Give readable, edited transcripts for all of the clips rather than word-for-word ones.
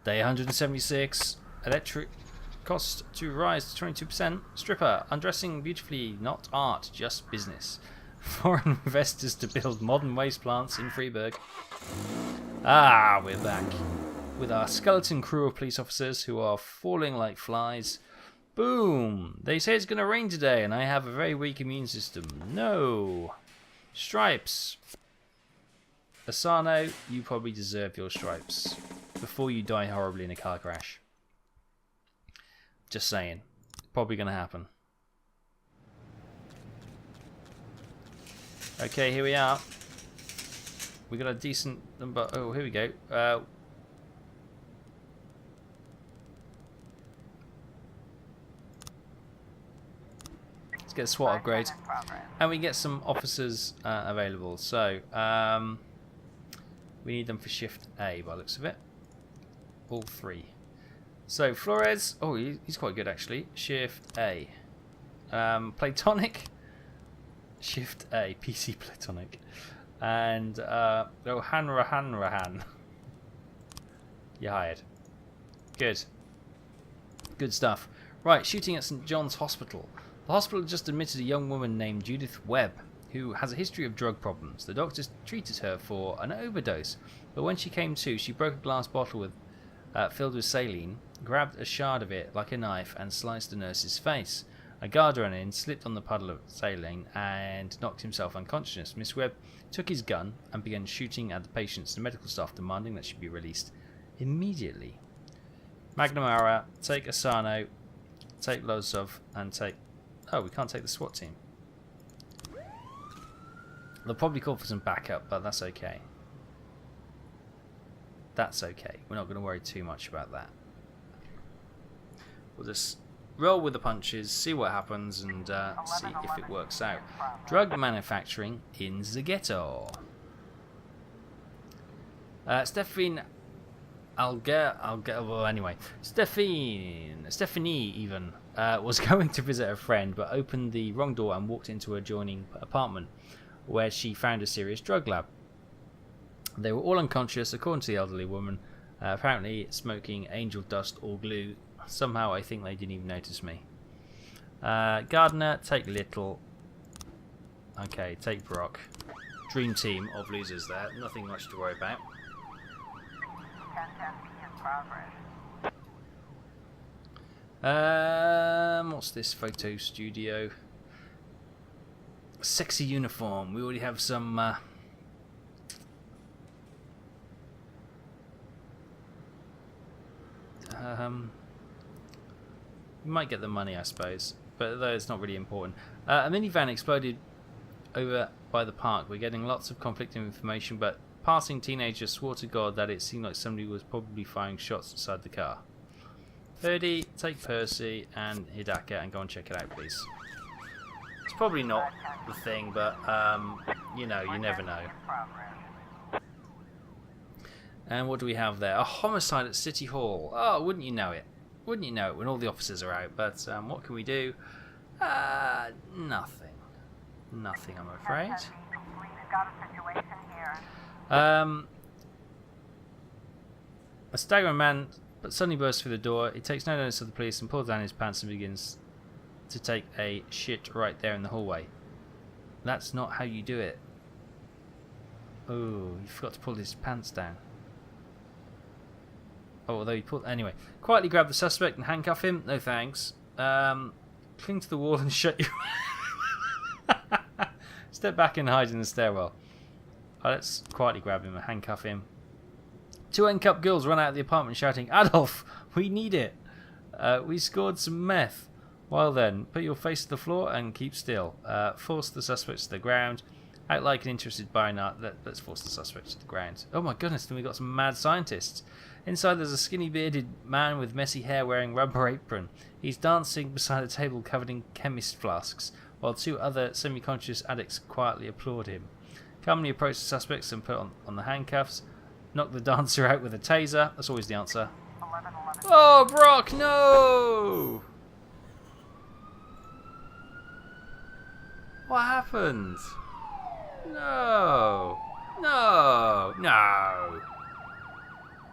Day 176. Electric cost to rise to 22%. Stripper, undressing beautifully, not art, just business. Foreign investors to build modern waste plants in Freeburg. Ah, we're back. With our skeleton crew of police officers who are falling like flies. Boom! They say it's going to rain today and I have a very weak immune system. No! Stripes. Asano, you probably deserve your stripes. Before you die horribly in a car crash. Just saying. Probably going to happen. Okay, here we are. We got a decent number. Oh, here we go. Let's get a SWAT upgrade. And we get some officers available. So, we need them for shift A by the looks of it. All three. So, Flores. Oh, he's quite good actually. Shift A. Platonic. Shift A. PC Platonic. And Rahan. You're hired. Good. Good stuff. Right, shooting at St. John's Hospital. The hospital just admitted a young woman named Judith Webb, who has a history of drug problems. The doctors treated her for an overdose, but when she came to, she broke a glass bottle filled with saline, grabbed a shard of it like a knife, and sliced the nurse's face. A guard ran in, slipped on the puddle of saline, and knocked himself unconscious. Miss Webb took his gun and began shooting at the patients. The medical staff demanding that she be released immediately. McNamara, take Asano, take Lozov, and take... Oh, we can't take the SWAT team. They'll probably call for some backup, but that's okay. That's okay. We're not going to worry too much about that. We'll just roll with the punches, see what happens, and see if it works out. Drug manufacturing in the ghetto. Stephanie even was going to visit a friend, but opened the wrong door and walked into an adjoining apartment, where she found a serious drug lab. They were all unconscious, according to the elderly woman, apparently smoking angel dust or glue. Somehow I think they didn't even notice me. Gardner, take Little. Okay, take Brock. Dream team of losers there. Nothing much to worry about. What's this photo studio? Sexy uniform. We already have some... we might get the money, I suppose, but though it's not really important. A minivan exploded over by the park. We're getting lots of conflicting information, but passing teenagers swore to God that it seemed like somebody was probably firing shots inside the car. Purdy, take Percy and Hidaka and go and check it out, please. It's probably not the thing, but you know, you never know. And what do we have there? A homicide at City Hall. Oh, wouldn't you know it? Wouldn't you know it when all the officers are out? But what can we do? Nothing. Nothing, I'm afraid. A staggering man but suddenly bursts through the door. He takes no notice of the police and pulls down his pants and begins to take a shit right there in the hallway. That's not how you do it. Oh, he forgot to pull his pants down. Oh, although he pulled... Anyway. Quietly grab the suspect and handcuff him. No thanks. Cling to the wall and shut you... Step back and hide in the stairwell. Let's quietly grab him and handcuff him. Two uncuffed girls run out of the apartment shouting, Adolf, we need it. We scored some meth. Well then, put your face to the floor and keep still. Force the suspects to the ground. Act like an interested buyer. Let's force the suspects to the ground. Oh my goodness, then we got some mad scientists. Inside there's a skinny bearded man with messy hair wearing rubber apron. He's dancing beside a table covered in chemist flasks, while two other semi-conscious addicts quietly applaud him. Calmly approach the suspects and put on the handcuffs. Knock the dancer out with a taser. That's always the answer. Oh, Brock, no! What happened? No. No. No.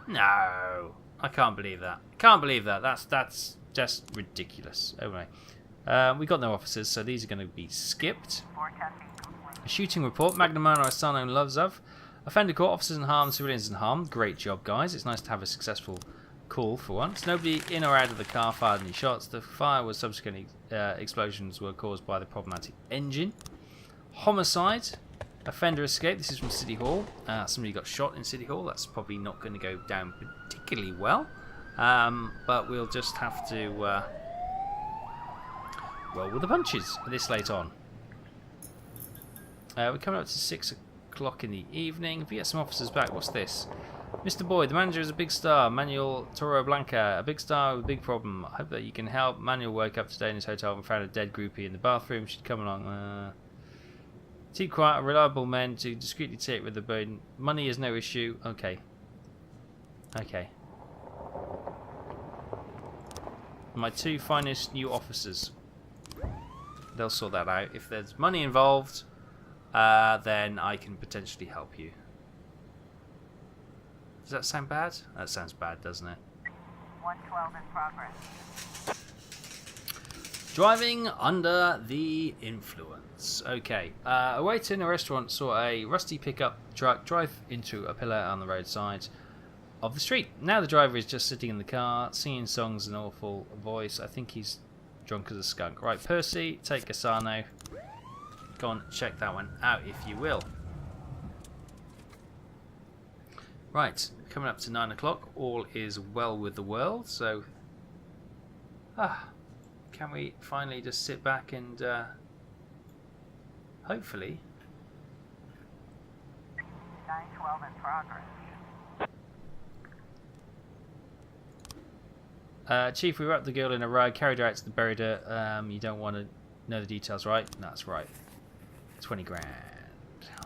No. I can't believe that. Can't believe that. That's just ridiculous. Anyway, we got no officers, so these are going to be skipped. A shooting report. Magnamano Asano and Lovesov. Offender caught. Officers in harm. Civilians in harm. Great job, guys. It's nice to have a successful call for once. Nobody in or out of the car fired any shots. The fire was subsequently explosions were caused by the problematic engine. Homicide. Offender escape. This is from City Hall. Somebody got shot in City Hall. That's probably not going to go down particularly well. But we'll just have to roll with the punches this late on. We're coming up to 6 o'clock in the evening. If we get some officers back, what's this? Mr. Boyd, the manager is a big star. Manuel Toro Blanca, a big star with a big problem. I hope that you can help. Manuel woke up today in his hotel and found a dead groupie in the bathroom. She'd come along. Keep quiet, reliable men to discreetly take with the burden. Money is no issue. Okay. Okay. My two finest new officers. They'll sort that out. If there's money involved, then I can potentially help you. Does that sound bad? That sounds bad, doesn't it? 112 in progress. Driving under the influence. Okay. A waiter in a restaurant saw a rusty pickup truck drive into a pillar on the roadside of the street. Now the driver is just sitting in the car, singing songs in an awful voice. I think he's drunk as a skunk. Right, Percy, take Asano. Go on, check that one out if you will. Right, coming up to 9 o'clock. All is well with the world. So, can we finally just sit back and hopefully 912 in progress. Chief, we wrapped the girl in a rug, carried her out to the buried her. You don't want to know the details, right? That's right. 20 grand.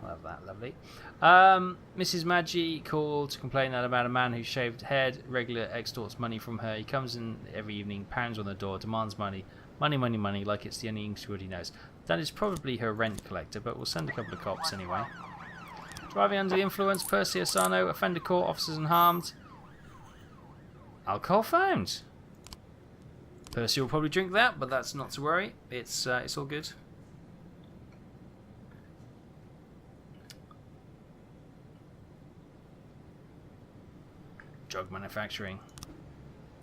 Love that, lovely. Mrs. Maggi called to complain about a man who shaved head, regular extorts money from her. He comes in every evening, pounds on the door, demands money. Money, money, money, like it's the only Englishwood he knows. That is probably her rent collector, but we'll send a couple of cops anyway. Driving under the influence, Percy Asano, offender caught, officers unharmed. Alcohol found. Percy will probably drink that, but that's not to worry. It's all good. Drug manufacturing.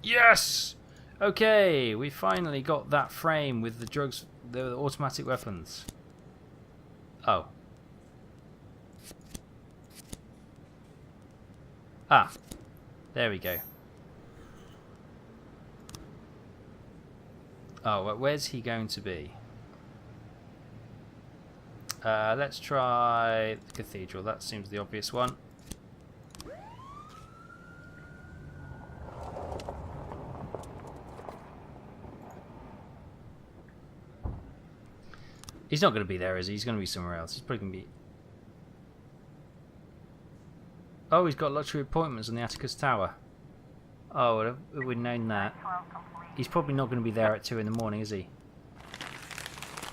Yes! Okay, we finally got that frame with the drugs, the automatic weapons. Oh. Ah. There we go. Oh, well, where's he going to be? Let's try the cathedral. That seems the obvious one. He's not going to be there, is he? He's going to be somewhere else. He's probably going to be... Oh, he's got luxury appointments on the Atticus Tower. Oh, we'd known that. He's probably not going to be there at 2 in the morning, is he?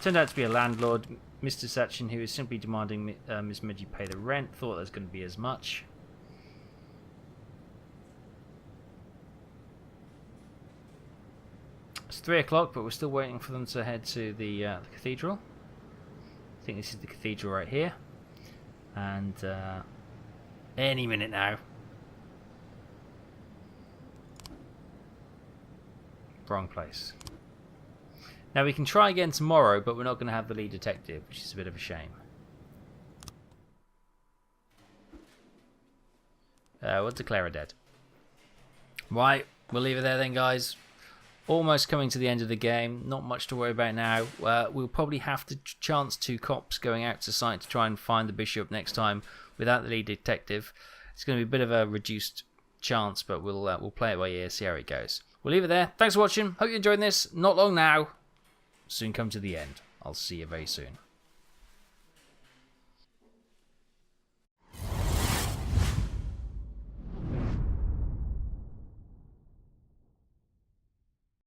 Turned out to be a landlord, Mr. Sachin, who is simply demanding Miss Midgie pay the rent. Thought there was going to be as much. It's 3 o'clock, but we're still waiting for them to head to the cathedral. I think this is the cathedral right here. And any minute now. Wrong place. Now we can try again tomorrow, but we're not going to have the lead detective, which is a bit of a shame. We'll declare her dead. Right, we'll leave it there then, guys. Almost coming to the end of the game. Not much to worry about now. We'll probably have to chance 2 cops going out to site to try and find the bishop next time without the lead detective. It's going to be a bit of a reduced chance, but we'll play it by ear, see how it goes. We'll leave it there. Thanks for watching. Hope you enjoyed this. Not long now. Soon come to the end. I'll see you very soon.